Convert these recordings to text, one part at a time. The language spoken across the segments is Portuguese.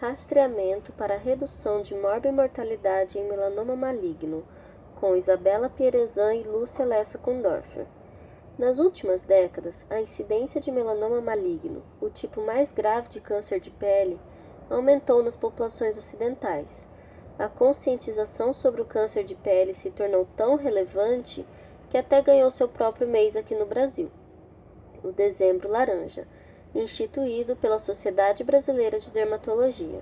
Rastreamento para a redução de morbimortalidade em melanoma maligno, com Isabela Pierezan e Lúcia Lessa Kundorfer. Nas últimas décadas, a incidência de melanoma maligno, o tipo mais grave de câncer de pele, aumentou nas populações ocidentais. A conscientização sobre o câncer de pele se tornou tão relevante que até ganhou seu próprio mês aqui no Brasil, o Dezembro Laranja, instituído pela Sociedade Brasileira de Dermatologia.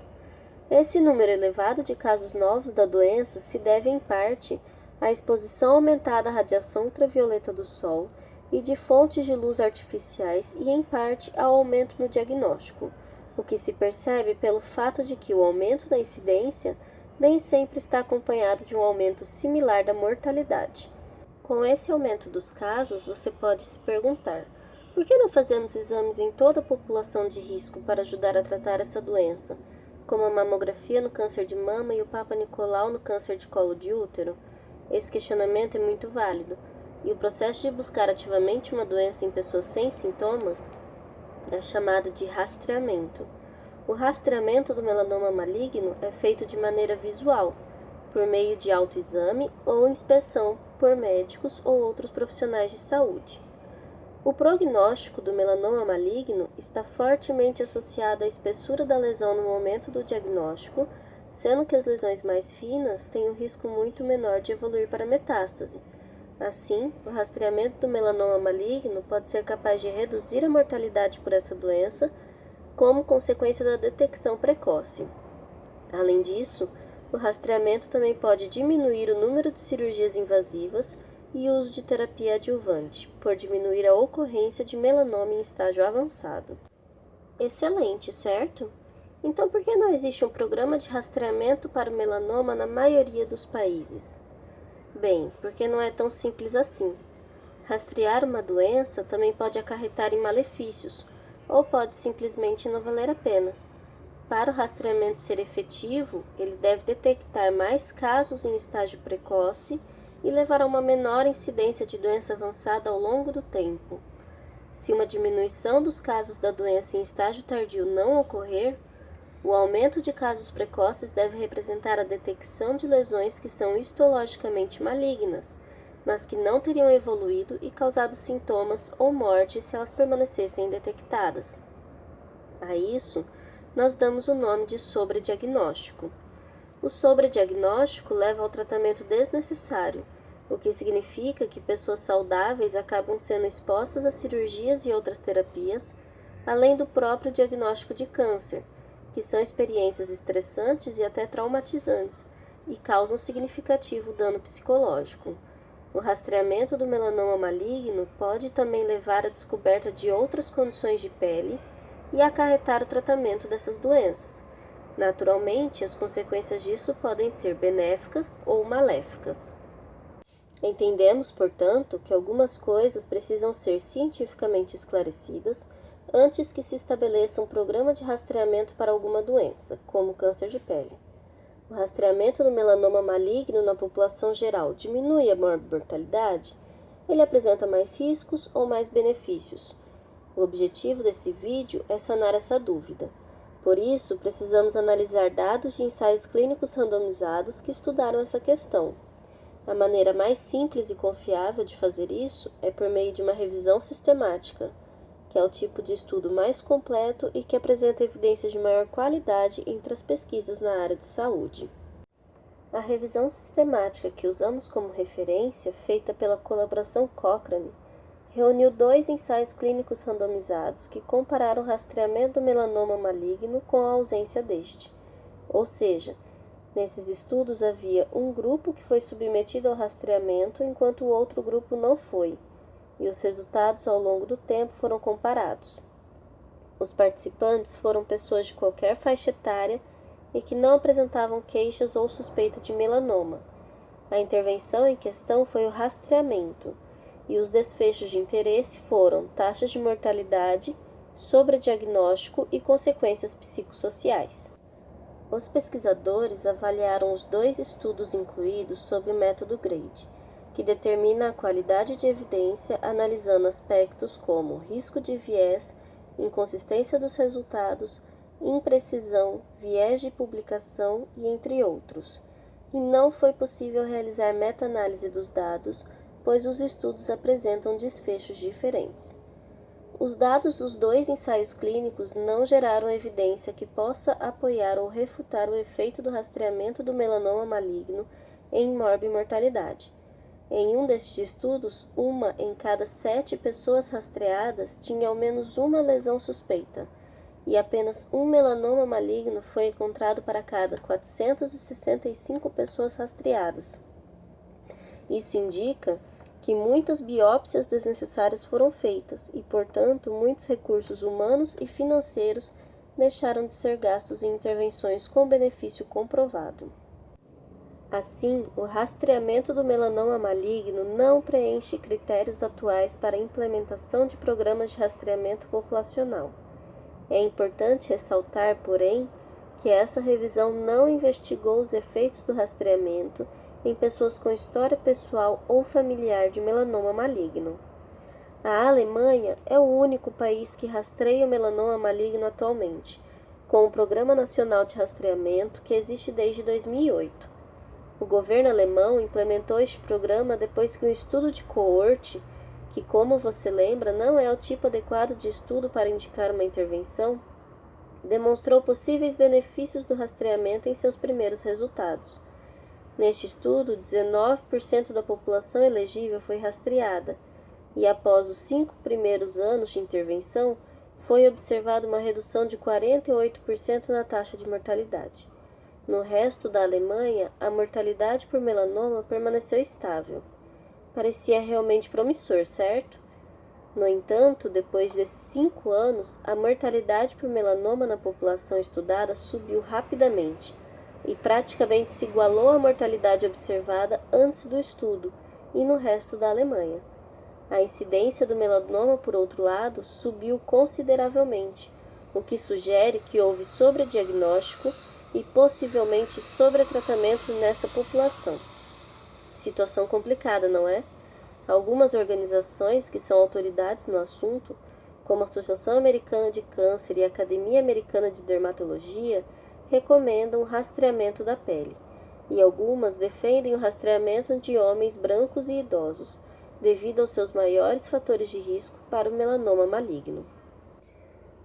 Esse número elevado de casos novos da doença se deve, em parte, à exposição aumentada à radiação ultravioleta do Sol e de fontes de luz artificiais e, em parte, ao aumento no diagnóstico, o que se percebe pelo fato de que o aumento da incidência nem sempre está acompanhado de um aumento similar da mortalidade. Com esse aumento dos casos, você pode se perguntar: por que não fazemos exames em toda a população de risco para ajudar a tratar essa doença, como a mamografia no câncer de mama e o Papa Nicolau no câncer de colo de útero? Esse questionamento é muito válido, e o processo de buscar ativamente uma doença em pessoas sem sintomas é chamado de rastreamento. O rastreamento do melanoma maligno é feito de maneira visual, por meio de autoexame ou inspeção por médicos ou outros profissionais de saúde. O prognóstico do melanoma maligno está fortemente associado à espessura da lesão no momento do diagnóstico, sendo que as lesões mais finas têm um risco muito menor de evoluir para metástase. Assim, o rastreamento do melanoma maligno pode ser capaz de reduzir a mortalidade por essa doença, como consequência da detecção precoce. Além disso, o rastreamento também pode diminuir o número de cirurgias invasivas e o uso de terapia adjuvante, por diminuir a ocorrência de melanoma em estágio avançado. Excelente, certo? Então, por que não existe um programa de rastreamento para o melanoma na maioria dos países? Bem, porque não é tão simples assim. Rastrear uma doença também pode acarretar em malefícios, ou pode simplesmente não valer a pena. Para o rastreamento ser efetivo, ele deve detectar mais casos em estágio precoce e levar a uma menor incidência de doença avançada ao longo do tempo. Se uma diminuição dos casos da doença em estágio tardio não ocorrer, o aumento de casos precoces deve representar a detecção de lesões que são histologicamente malignas, mas que não teriam evoluído e causado sintomas ou morte se elas permanecessem indetectadas. A isso, nós damos o nome de sobrediagnóstico. O sobrediagnóstico leva ao tratamento desnecessário, o que significa que pessoas saudáveis acabam sendo expostas a cirurgias e outras terapias, além do próprio diagnóstico de câncer, que são experiências estressantes e até traumatizantes, e causam significativo dano psicológico. O rastreamento do melanoma maligno pode também levar à descoberta de outras condições de pele e acarretar o tratamento dessas doenças. Naturalmente, as consequências disso podem ser benéficas ou maléficas. Entendemos, portanto, que algumas coisas precisam ser cientificamente esclarecidas antes que se estabeleça um programa de rastreamento para alguma doença, como câncer de pele. O rastreamento do melanoma maligno na população geral diminui a mortalidade? Ele apresenta mais riscos ou mais benefícios? O objetivo desse vídeo é sanar essa dúvida. Por isso, precisamos analisar dados de ensaios clínicos randomizados que estudaram essa questão. A maneira mais simples e confiável de fazer isso é por meio de uma revisão sistemática, que é o tipo de estudo mais completo e que apresenta evidências de maior qualidade entre as pesquisas na área de saúde. A revisão sistemática que usamos como referência, feita pela colaboração Cochrane, reuniu 2 ensaios clínicos randomizados que compararam o rastreamento do melanoma maligno com a ausência deste. Ou seja, nesses estudos havia um grupo que foi submetido ao rastreamento enquanto o outro grupo não foi, e os resultados ao longo do tempo foram comparados. Os participantes foram pessoas de qualquer faixa etária e que não apresentavam queixas ou suspeita de melanoma. A intervenção em questão foi o rastreamento, e os desfechos de interesse foram taxas de mortalidade, sobrediagnóstico e consequências psicossociais. Os pesquisadores avaliaram os 2 estudos incluídos sob o método GRADE, que determina a qualidade de evidência analisando aspectos como risco de viés, inconsistência dos resultados, imprecisão, viés de publicação e entre outros. E não foi possível realizar meta-análise dos dados, pois os estudos apresentam desfechos diferentes. Os dados dos 2 ensaios clínicos não geraram evidência que possa apoiar ou refutar o efeito do rastreamento do melanoma maligno em morbimortalidade. Em um destes estudos, 1 em cada 7 pessoas rastreadas tinha ao menos uma lesão suspeita, e apenas um melanoma maligno foi encontrado para cada 465 pessoas rastreadas. Isso indica que muitas biópsias desnecessárias foram feitas e, portanto, muitos recursos humanos e financeiros deixaram de ser gastos em intervenções com benefício comprovado. Assim, o rastreamento do melanoma maligno não preenche critérios atuais para a implementação de programas de rastreamento populacional. É importante ressaltar, porém, que essa revisão não investigou os efeitos do rastreamento em pessoas com história pessoal ou familiar de melanoma maligno. A Alemanha é o único país que rastreia o melanoma maligno atualmente, com o Programa Nacional de Rastreamento, que existe desde 2008. O governo alemão implementou este programa depois que um estudo de coorte, que, como você lembra, não é o tipo adequado de estudo para indicar uma intervenção, demonstrou possíveis benefícios do rastreamento em seus primeiros resultados. Neste estudo, 19% da população elegível foi rastreada, e após os 5 primeiros anos de intervenção, foi observada uma redução de 48% na taxa de mortalidade. No resto da Alemanha, a mortalidade por melanoma permaneceu estável. Parecia realmente promissor, certo? No entanto, depois desses 5 anos, a mortalidade por melanoma na população estudada subiu rapidamente e praticamente se igualou à mortalidade observada antes do estudo e no resto da Alemanha. A incidência do melanoma, por outro lado, subiu consideravelmente, o que sugere que houve sobrediagnóstico e possivelmente sobretratamento nessa população. Situação complicada, não é? Algumas organizações que são autoridades no assunto, como a Associação Americana de Câncer e a Academia Americana de Dermatologia, recomendam o rastreamento da pele, e algumas defendem o rastreamento de homens brancos e idosos, devido aos seus maiores fatores de risco para o melanoma maligno.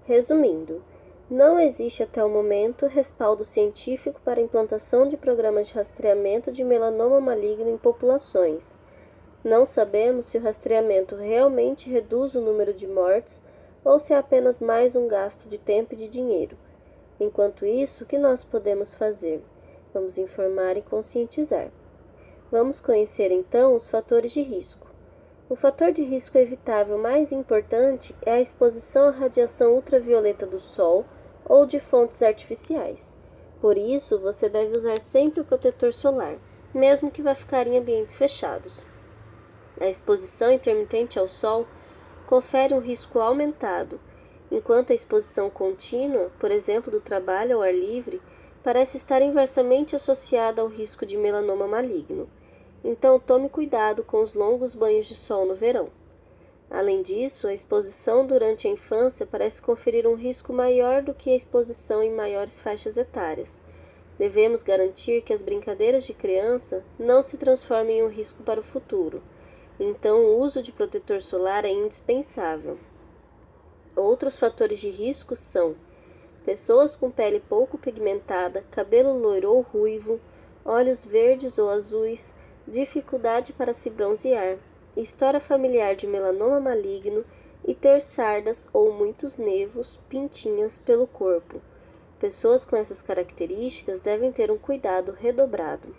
Resumindo, não existe até o momento respaldo científico para a implantação de programas de rastreamento de melanoma maligno em populações. Não sabemos se o rastreamento realmente reduz o número de mortes ou se é apenas mais um gasto de tempo e de dinheiro. Enquanto isso, o que nós podemos fazer? Vamos informar e conscientizar. Vamos conhecer então os fatores de risco. O fator de risco evitável mais importante é a exposição à radiação ultravioleta do Sol ou de fontes artificiais. Por isso, você deve usar sempre o protetor solar, mesmo que vá ficar em ambientes fechados. A exposição intermitente ao Sol confere um risco aumentado, enquanto a exposição contínua, por exemplo, do trabalho ao ar livre, parece estar inversamente associada ao risco de melanoma maligno. Então, tome cuidado com os longos banhos de sol no verão. Além disso, a exposição durante a infância parece conferir um risco maior do que a exposição em maiores faixas etárias. Devemos garantir que as brincadeiras de criança não se transformem em um risco para o futuro. Então, o uso de protetor solar é indispensável. Outros fatores de risco são pessoas com pele pouco pigmentada, cabelo loiro ou ruivo, olhos verdes ou azuis, dificuldade para se bronzear, história familiar de melanoma maligno e ter sardas ou muitos nevos, pintinhas pelo corpo. Pessoas com essas características devem ter um cuidado redobrado.